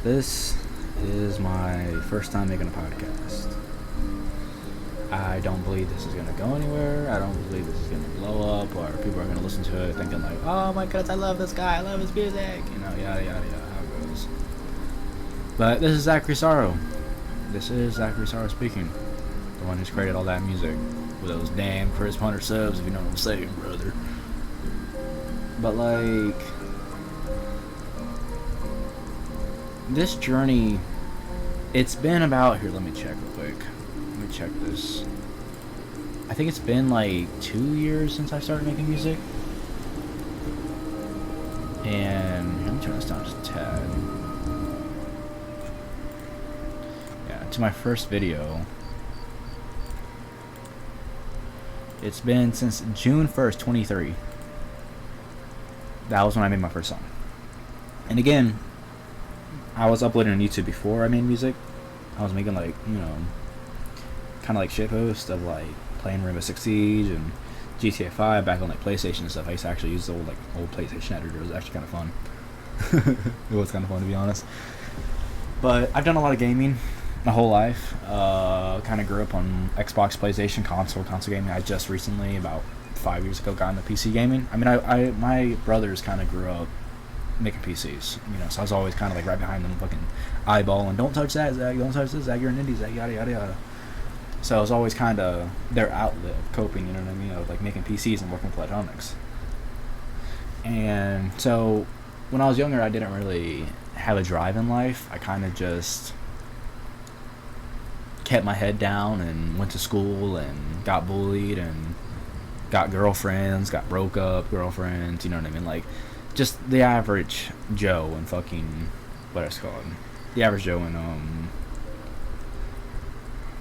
This is my first time making a podcast. I don't believe this is going to go anywhere. I don't believe this is going to blow up, or people are going to listen to it thinking like, oh my goodness, I love this guy, I love his music, yada yada yada, how it goes. But this is Zachery Sorrow. This is Zachery Sorrow speaking. The one who's created all that music. With those damn Chris Hunter subs, if you know what I'm saying, brother. But like, this journey, it's been about, here, let me check real quick. Let me check this. I think it's been like 2 years since I started making music. And let me turn this down just a tad. Yeah, to my first video. It's been since June 1st, 2003. That was when I made my first song. And again, I was uploading on YouTube before I made music. I was making like, kind of like shitposts of like playing Rainbow Six Siege and GTA 5 back on like PlayStation and stuff. I used to actually use the old PlayStation editor. It was actually kind of fun. It was kind of fun, to be honest. But I've done a lot of gaming my whole life. Kind of grew up on Xbox, PlayStation, console gaming. I just recently, about 5 years ago, got into PC gaming. I mean, my brothers kind of grew up making PCs, so I was always kind of like right behind them, fucking eyeballing, don't touch that, Zach, don't touch this, Zach, you're an indie, Zach, yada yada yada. So I was always kind of their outlet of coping, of like making PCs and working with electronics. And so when I was younger, I didn't really have a drive in life. I kind of just kept my head down and went to school and got bullied and got girlfriends, got broke up girlfriends, like just the average Joe in fucking, what it's called, the average Joe in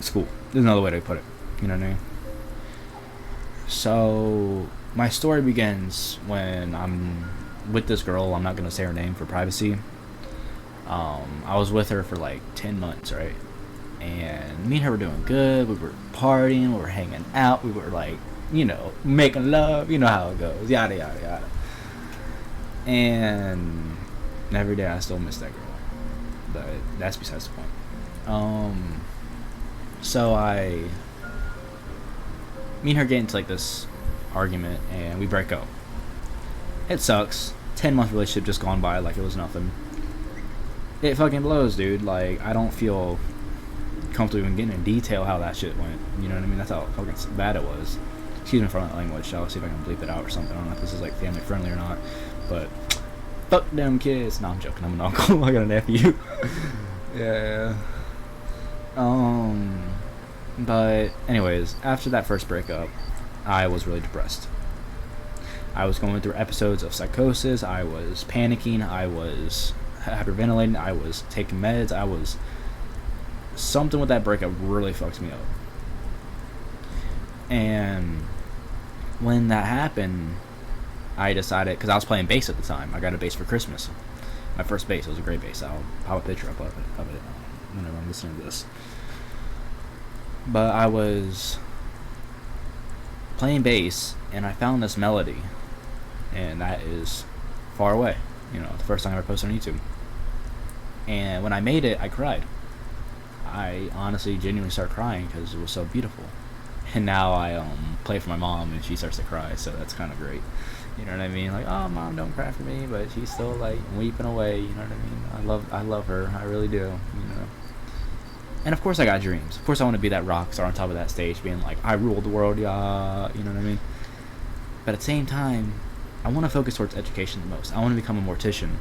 school. There's another way to put it, you know what I mean? So my story begins when I'm with this girl. I'm not gonna say her name for privacy. I was with her for like 10 months, right? And me and her were doing good. We were partying, we were hanging out, we were like, making love, you know how it goes, yada yada yada. And every day I still miss that girl, but that's besides the point. So me and her get into like this argument and we break up. It sucks. 10-month relationship just gone by like it was nothing. It fucking blows, dude. Like, I don't feel comfortable even getting in detail how that shit went. You know what I mean? That's how fucking bad it was. Excuse me for that language. I'll see if I can bleep it out or something. I don't know if this is like family friendly or not, but fuck them kids. No, I'm joking. I'm an uncle. I got a nephew. Yeah. But anyways, after that first breakup, I was really depressed. I was going through episodes of psychosis. I was panicking. I was hyperventilating. I was taking meds. Something with that breakup really fucked me up. And when that happened, I decided, because I was playing bass at the time. I got a bass for Christmas. My first bass. It was a great bass. I'll pop a picture up of it whenever I'm listening to this. But I was playing bass, and I found this melody. And that is Far Away. The first song I ever posted on YouTube. And when I made it, I cried. I honestly, genuinely started crying because it was so beautiful. And now I play for my mom and she starts to cry, so that's kind of great. You know what I mean? Like, oh, mom, don't cry for me, but she's still like weeping away. You know what I mean? I love her. I really do. And of course, I got dreams. Of course, I want to be that rock star on top of that stage, being like, I ruled the world, yeah. You know what I mean? But at the same time, I want to focus towards education the most. I want to become a mortician,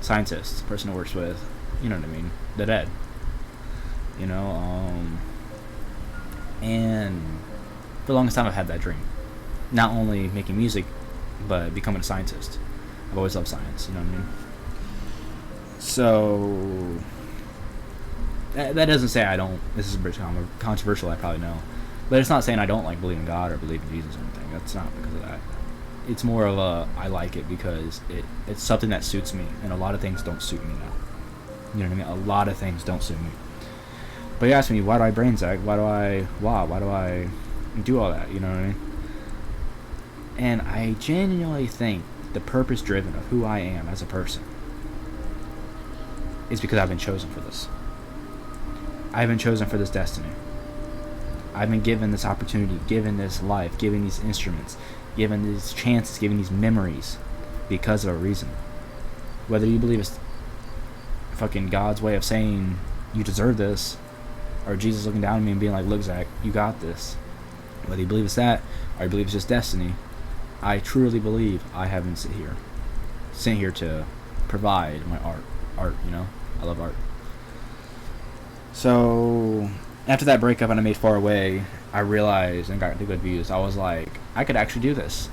scientist, person who works with, you know what I mean, the dead. And for the longest time I've had that dream. Not only making music, but becoming a scientist. I've always loved science, you know what I mean? So, that doesn't say I don't, this is a bit controversial, I probably know. But it's not saying I don't like believe in God or believe in Jesus or anything. That's not because of that. It's more of I like it because it's something that suits me. And a lot of things don't suit me now. You know what I mean? A lot of things don't suit me. But you ask me, why do I brain zag? Why do I do all that? You know what I mean? And I genuinely think the purpose driven of who I am as a person is because I've been chosen for this. I've been chosen for this destiny. I've been given this opportunity, given this life, given these instruments, given these chances, given these memories because of a reason. Whether you believe it's fucking God's way of saying you deserve this, or Jesus looking down at me and being like, look, Zach, you got this. Whether you believe it's that, or you believe it's just destiny, I truly believe I have been sent here to provide my art, you know? I love art. So after that breakup and I made Far Away, I realized and got the good views. I was like, I could actually do this.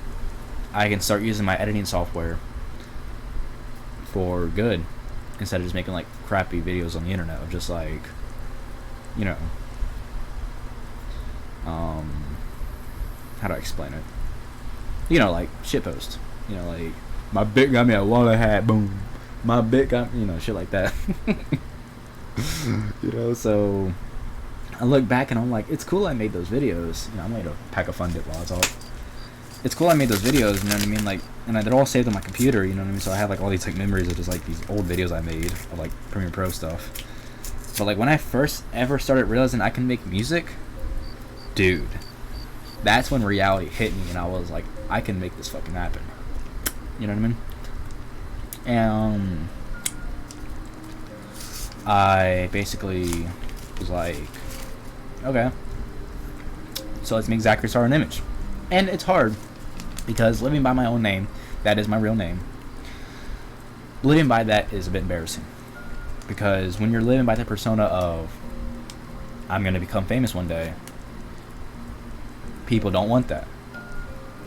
I can start using my editing software for good instead of just making like crappy videos on the internet of just like, you know, how do I explain it? You know, like shitpost. You know, like my bit got me a wallet hat, boom. My bit got, you know, shit like that. You know, so I look back and I'm like, it's cool I made those videos. You know, I made a pack of fun dip while it's all. It's cool I made those videos, you know what I mean? Like, and they're all saved on my computer, you know what I mean? So I have like all these like memories of just like these old videos I made of like Premiere Pro stuff. But like when I first ever started realizing I can make music, dude, that's when reality hit me and I was like, I can make this fucking happen. You know what I mean? And I basically was like, okay, so let's make Zachery star an image. And it's hard because living by my own name, that is my real name, living by that is a bit embarrassing. Because when you're living by the persona of I'm going to become famous one day, people don't want that.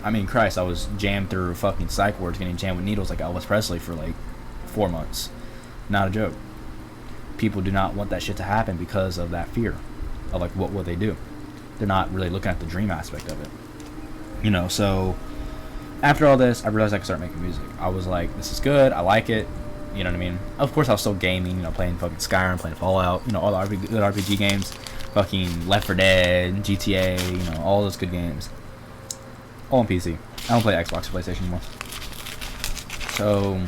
I mean, Christ, I was jammed through fucking psych wards getting jammed with needles like Elvis Presley for like 4 months. Not a joke. People do not want that shit to happen because of that fear of like what will they do. They're not really looking at the dream aspect of it. You know, so after all this, I realized I could start making music. I was like, this is good, I like it. You know what I mean? Of course, I was still gaming, you know, playing fucking Skyrim, playing Fallout, you know, all the good RPG games, fucking Left 4 Dead, GTA, you know, all those good games. All on PC. I don't play Xbox or PlayStation anymore. So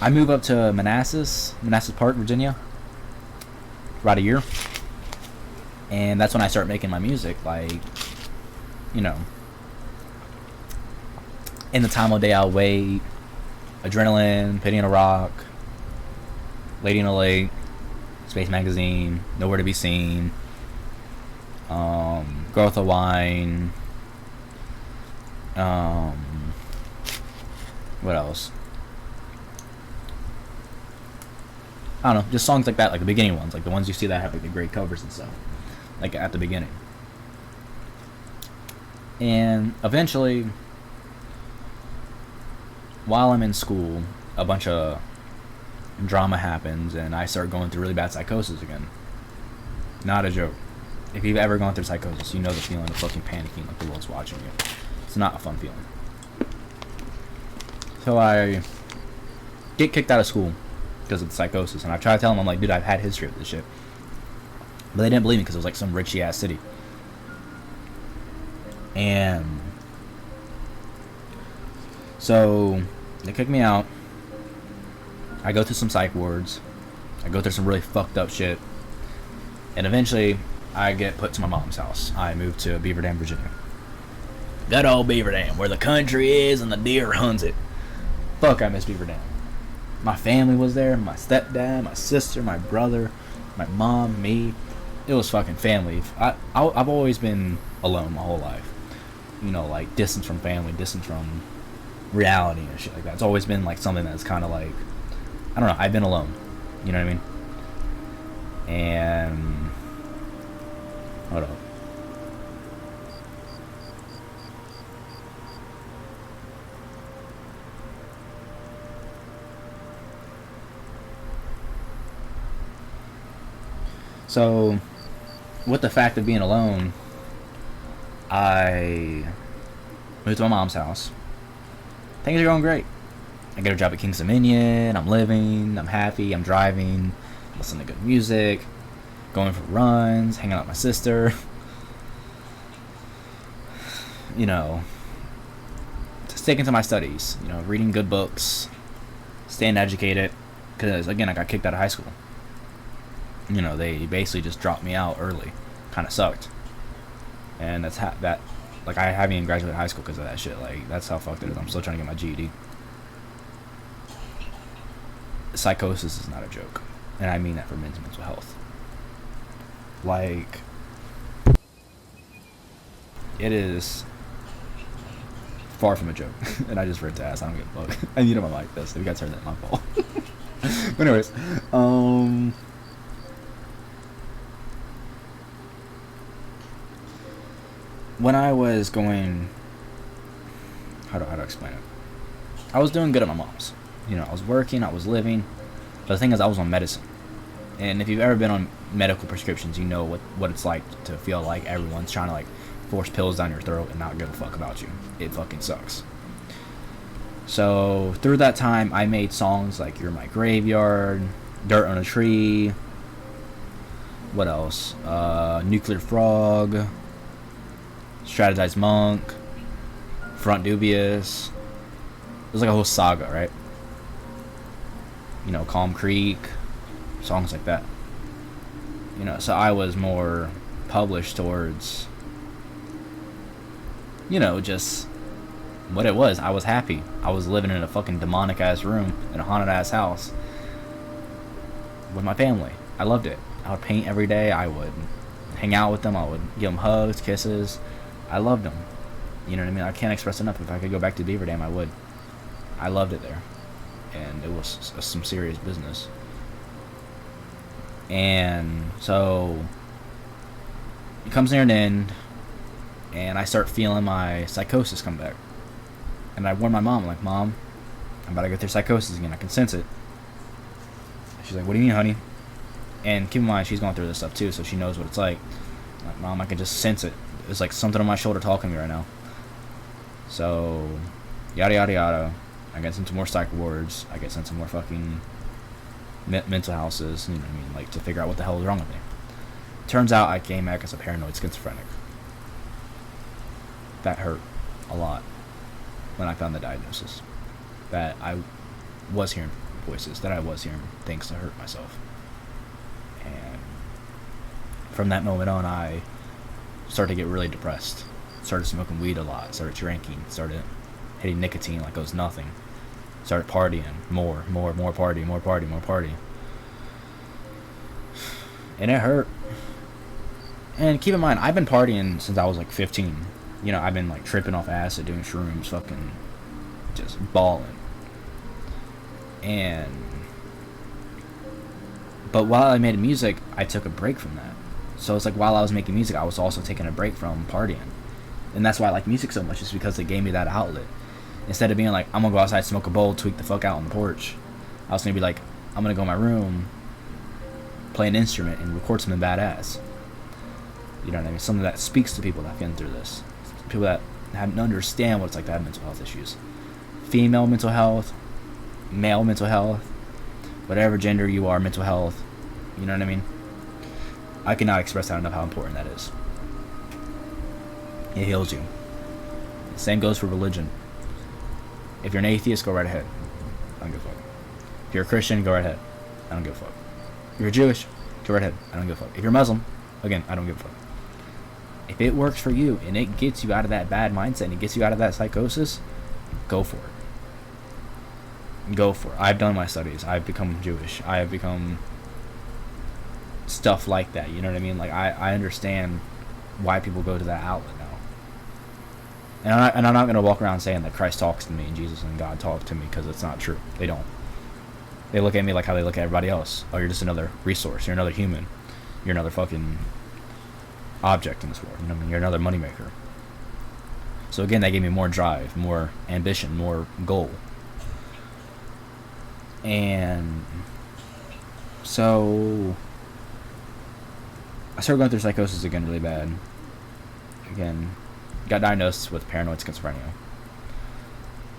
I moved up to Manassas Park, Virginia, about a year. And that's when I started making my music, like, you know, in the time of day I'll wait, Adrenaline, Pity in a Rock, Lady in a Lake, Space Magazine, Nowhere to Be Seen, Growth of Wine, what else? I don't know, just songs like that, like the beginning ones, like the ones you see that have like the great covers and stuff, like at the beginning. And eventually, while I'm in school, a bunch of drama happens and I start going through really bad psychosis again. Not a joke. If you've ever gone through psychosis, you know the feeling of fucking panicking like the world's watching you. It's not a fun feeling. So I get kicked out of school because of the psychosis, and I try to tell them, I'm like, dude, I've had history of this shit. But they didn't believe me because it was like some richy ass city. And so they kick me out. I go through some psych wards. I go through some really fucked up shit. And eventually, I get put to my mom's house. I moved to Beaver Dam, Virginia. Good old Beaver Dam, where the country is and the deer hunts it. Fuck, I miss Beaver Dam. My family was there. My stepdad, my sister, my brother, my mom, me. It was fucking family. I've always been alone my whole life. You know, like distance from family, distance from reality and shit like that. It's always been like something that's kind of like, I don't know, I've been alone. You know what I mean? And hold up. So, with the fact of being alone, I moved to my mom's house. Things are going great. I get a job at King's Dominion, I'm living, I'm happy, I'm driving, listening to good music, going for runs, hanging out with my sister. You know, sticking to my studies, you know, reading good books, staying educated. because again, I got kicked out of high school. You know, they basically just dropped me out early. Kind of sucked. And that, like, I haven't even graduated high school because of that shit. Like, that's how fucked it is. I'm still trying to get my GED. Psychosis is not a joke, and I mean that for men's mental health. Like, it is far from a joke. And I just ripped ass. I don't give a fuck. I need him on like this. If you guys heard that, my fault. But anyways, when I was going, how do I explain it? I was doing good at my mom's. You know, I was working, I was living. But the thing is, I was on medicine. And if you've ever been on medical prescriptions, you know what it's like to feel like everyone's trying to, like, force pills down your throat and not give a fuck about you. It fucking sucks. So, through that time, I made songs like You're My Graveyard, Dirt on a Tree, what else? Nuclear Frog, Strategized Monk, Front Dubious. It was like a whole saga, right? You know, Calm Creek, songs like that. You know, so I was more published towards, you know, just what it was. I was happy. I was living in a fucking demonic ass room in a haunted ass house with my family. I loved it. I would paint every day. I would hang out with them. I would give them hugs, kisses. I loved them. You know what I mean? I can't express enough. If I could go back to Beaver Dam, I would. I loved it there. And it was some serious business. And so it comes near an end, and I start feeling my psychosis come back. And I warn my mom, like, Mom, I'm about to go through psychosis again. I can sense it. She's like, what do you mean, honey? And keep in mind, she's going through this stuff too, so she knows what it's like. Like, Mom, I can just sense it. It's like something on my shoulder talking to me right now. So, yada yada yada. I get sent to more psych wards. I get sent to more fucking mental houses, you know what I mean, like, to figure out what the hell is wrong with me. Turns out I came back as a paranoid schizophrenic. That hurt a lot when I found the diagnosis. That I was hearing voices, that I was hearing things to hurt myself. And from that moment on, I started to get really depressed. Started smoking weed a lot, started drinking, started hitting nicotine like it was nothing. Started partying, more party. And it hurt. And keep in mind, I've been partying since I was like 15. You know, I've been like tripping off acid, doing shrooms, fucking just balling. But while I made music, I took a break from that. So it's like while I was making music, I was also taking a break from partying. And that's why I like music so much, is because it gave me that outlet. Instead of being like, I'm gonna go outside, smoke a bowl, tweak the fuck out on the porch, I was gonna be like, I'm gonna go in my room, play an instrument, and record something badass. You know what I mean? Something that speaks to people that have been through this. People that understand what it's like to have mental health issues. Female mental health, male mental health, whatever gender you are, mental health. You know what I mean? I cannot express that enough how important that is. It heals you. The same goes for religion. If you're an atheist, go right ahead. I don't give a fuck. If you're a Christian, go right ahead. I don't give a fuck. If you're Jewish, go right ahead. I don't give a fuck. If you're Muslim, again, I don't give a fuck. If it works for you and it gets you out of that bad mindset and it gets you out of that psychosis, go for it. Go for it. I've done my studies. I've become Jewish. I have become stuff like that. You know what I mean? Like, I understand why people go to that outlet now. And I'm not going to walk around saying that Christ talks to me and Jesus and God talk to me, because it's not true. They don't. They look at me like how they look at everybody else. Oh, you're just another resource. You're another human. You're another fucking object in this world. You know what I mean? You're another moneymaker. So again, that gave me more drive, more ambition, more goal. And so I started going through psychosis again really bad. Again, got diagnosed with paranoid schizophrenia.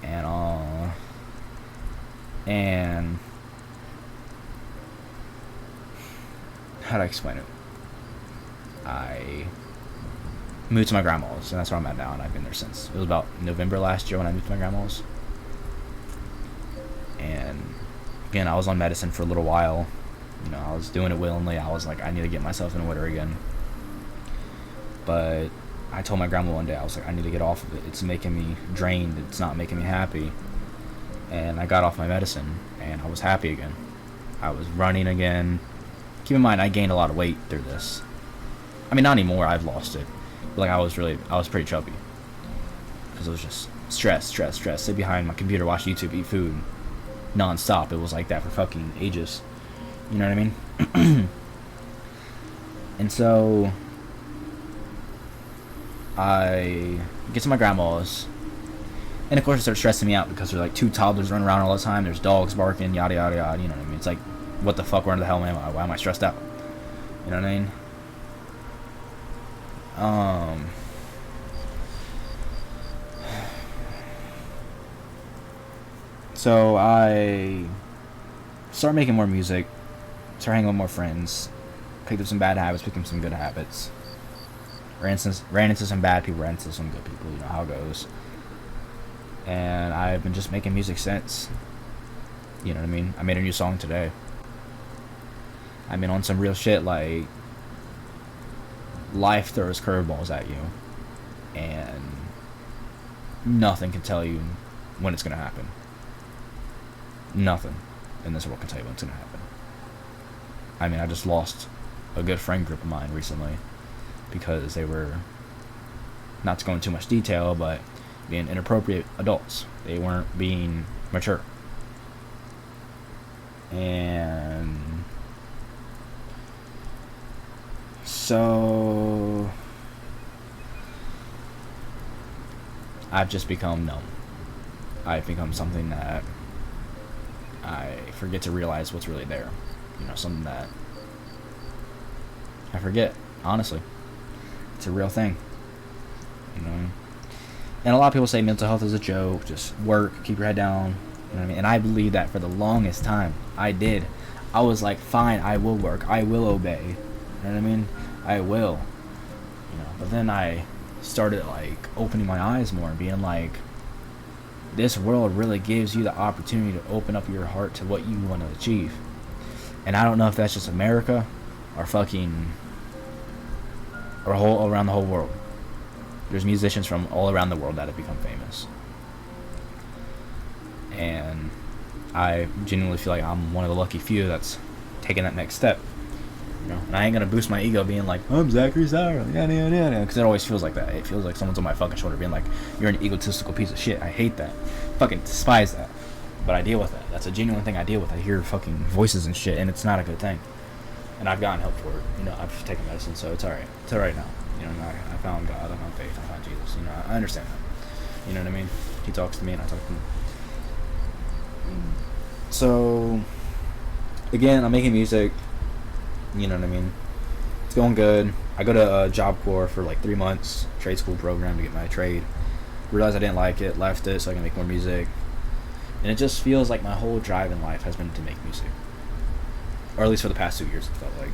And how do I explain it? I moved to my grandma's, and that's where I'm at now, and I've been there since. It was about November last year when I moved to my grandma's. And Again, I was on medicine for a little while. You know, I was doing it willingly. I was like, I need to get myself in order again. But I told my grandma one day, I was like, I need to get off of it. It's making me drained. It's not making me happy. And I got off my medicine, and I was happy again. I was running again. Keep in mind, I gained a lot of weight through this. I mean, not anymore. I've lost it. But like, I was pretty chubby. Because it was just stress. Sit behind my computer, watch YouTube, eat food. Non-stop. It was like that for fucking ages. You know what I mean? And so I get to my grandma's, and of course it starts stressing me out because there's like 2 toddlers running around all the time. There's dogs barking, yada yada yada. You know what I mean? It's like, what the fuck? Where the hell am I? Why am I stressed out? You know what I mean? So I started making more music, started hanging with more friends, picked up some bad habits, picked up some good habits. Ran into some bad people, ran into some good people, you know how it goes. And I've been just making music since. You know what I mean? I made a new song today. I've been on some real shit, like, life throws curveballs at you, and nothing can tell you when it's going to happen. Nothing in this world can tell you when it's going to happen. I mean, I just lost a good friend group of mine recently because they were, not to go into too much detail, but being inappropriate adults. They weren't being mature. And so I've just become numb. I've become something that I forget to realize what's really there. You know, something that I forget, honestly. It's a real thing. You know? And a lot of people say mental health is a joke, just work, keep your head down. You know what I mean? And I believed that for the longest time. I did. I was like, fine, I will work. I will obey. You know what I mean? I will. You know, but then I started like opening my eyes more and being like, this world really gives you the opportunity to open up your heart to what you want to achieve. And I don't know if that's just America or fucking or around the whole world. There's musicians from all around the world that have become famous. And I genuinely feel like I'm one of the lucky few that's taking that next step. You know, and I ain't gonna boost my ego being like, I'm Zachery Sour, because it always feels like that. It feels like someone's on my fucking shoulder being like, you're an egotistical piece of shit. I hate that. Fucking despise that. But I deal with that. That's a genuine thing I deal with. I hear fucking voices and shit, and it's not a good thing. And I've gotten help for it. You know, I've taken medicine, so it's alright. It's alright now. You know, I found God, I found faith, I found Jesus. You know, I understand that. You know what I mean? He talks to me, and I talk to him. So, again, I'm making music. You know what I mean? It's going good. I go to Job Corps for like 3 months, trade school program to get my trade. Realized I didn't like it, left it so I can make more music. And it just feels like my whole drive in life has been to make music. Or at least for the past 2 years, it felt like.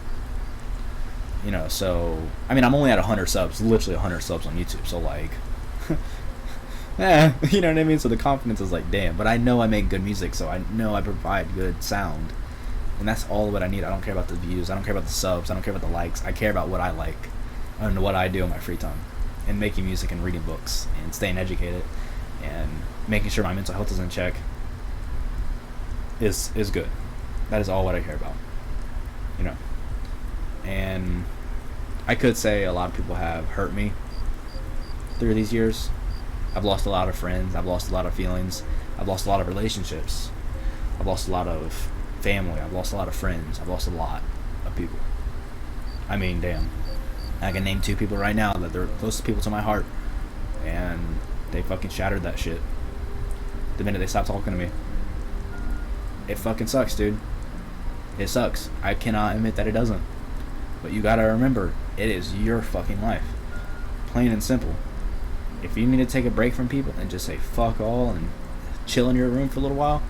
You know, so, I mean, I'm only at 100 subs, literally 100 subs on YouTube, so like, you know what I mean? So the confidence is like, damn, but I know I make good music, so I know I provide good sound. And that's all what I need. I don't care about the views, I don't care about the subs, I don't care about the likes, I care about what I like and what I do in my free time. And making music and reading books and staying educated and making sure my mental health is in check is good. That is all what I care about. You know. And I could say a lot of people have hurt me through these years. I've lost a lot of friends. I've lost a lot of feelings. I've lost a lot of relationships. I've lost a lot of family. I've lost a lot of friends. I've lost a lot of people. I mean, damn. I can name 2 people right now that they're closest people to my heart. And they fucking shattered that shit the minute they stopped talking to me. It fucking sucks, dude. It sucks. I cannot admit that it doesn't. But you gotta remember, it is your fucking life. Plain and simple. If you need to take a break from people and just say fuck all and chill in your room for a little while,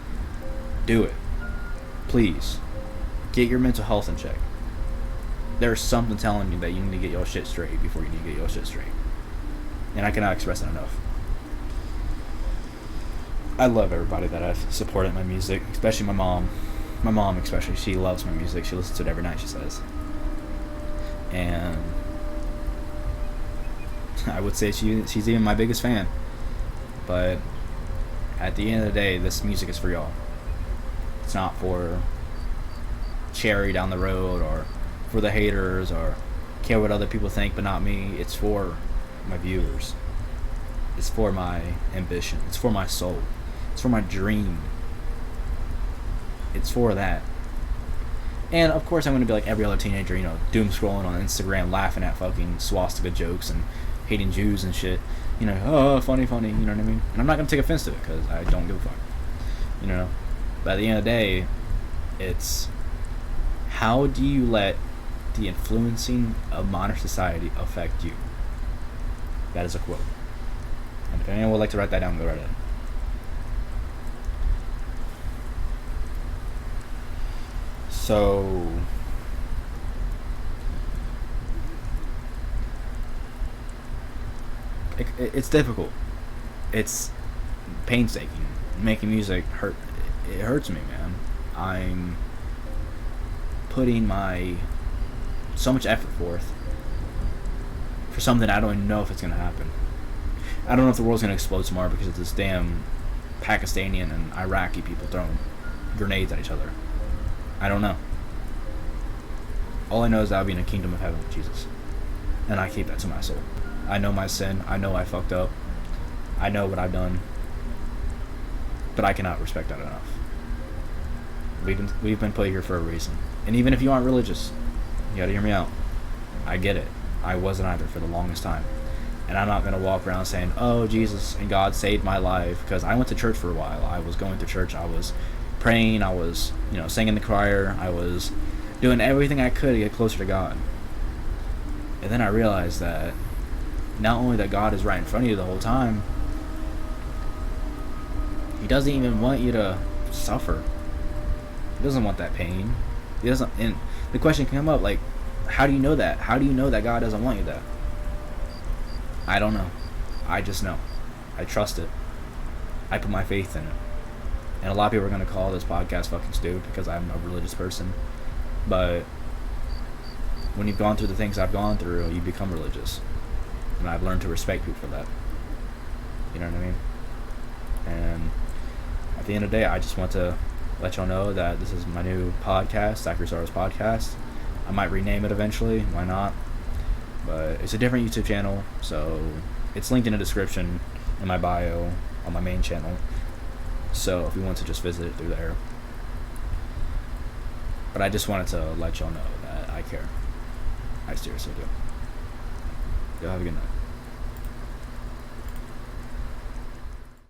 do it. Please. Get your mental health in check. There's something telling you that you need to get your shit straight before you need to get your shit straight. And I cannot express it enough. I love everybody that I've supported my music, especially my mom. my mom especially, she loves my music. She listens to it every night, she says. And I would say she's even my biggest fan. But at the end of the day, this music is for y'all. It's not for Cherry down the road or for the haters or care what other people think but not me. It's for my viewers. It's for my ambition. It's for my soul. It's for my dream. It's for that. And of course I'm going to be like every other teenager, doom scrolling on Instagram, laughing at fucking swastika jokes and hating Jews and shit. Oh, funny, you know what I mean? And I'm not going to take offense to it because I don't give a fuck. But at the end of the day, it's how do you let the influencing of modern society affect you? That is a quote. And if anyone would like to write that down, go right ahead. So it's difficult. It's painstaking. Making music it hurts me, man. I'm putting so much effort forth for something I don't even know if it's gonna happen. I don't know if the world's gonna explode tomorrow because of this damn Pakistani and Iraqi people throwing grenades at each other. I don't know. All I know is that I'll be in the kingdom of heaven with Jesus. And I keep that to my soul. I know my sin. I know I fucked up. I know what I've done. But I cannot respect that enough. We've been put here for a reason. And even if you aren't religious, you gotta hear me out. I get it. I wasn't either for the longest time. And I'm not gonna walk around saying, oh, Jesus and God saved my life. Because I went to church for a while. I was going to church. I was praying. I was, singing the choir. I was doing everything I could to get closer to God. And then I realized that not only that God is right in front of you the whole time, He doesn't even want you to suffer. He doesn't want that pain. He doesn't. And the question can come up like, how do you know that? How do you know that God doesn't want you that? I don't know. I just know. I trust it. I put my faith in it. And a lot of people are going to call this podcast fucking stupid because I'm a religious person. But when you've gone through the things I've gone through, you become religious. And I've learned to respect people for that. You know what I mean? And at the end of the day, I just want to let y'all know that this is my new podcast, Zachery's Podcast. I might rename it eventually. Why not? But it's a different YouTube channel, so it's linked in the description in my bio on my main channel. So if you want to just visit it through there. But I just wanted to let y'all know that I care. I seriously do. Y'all have a good night.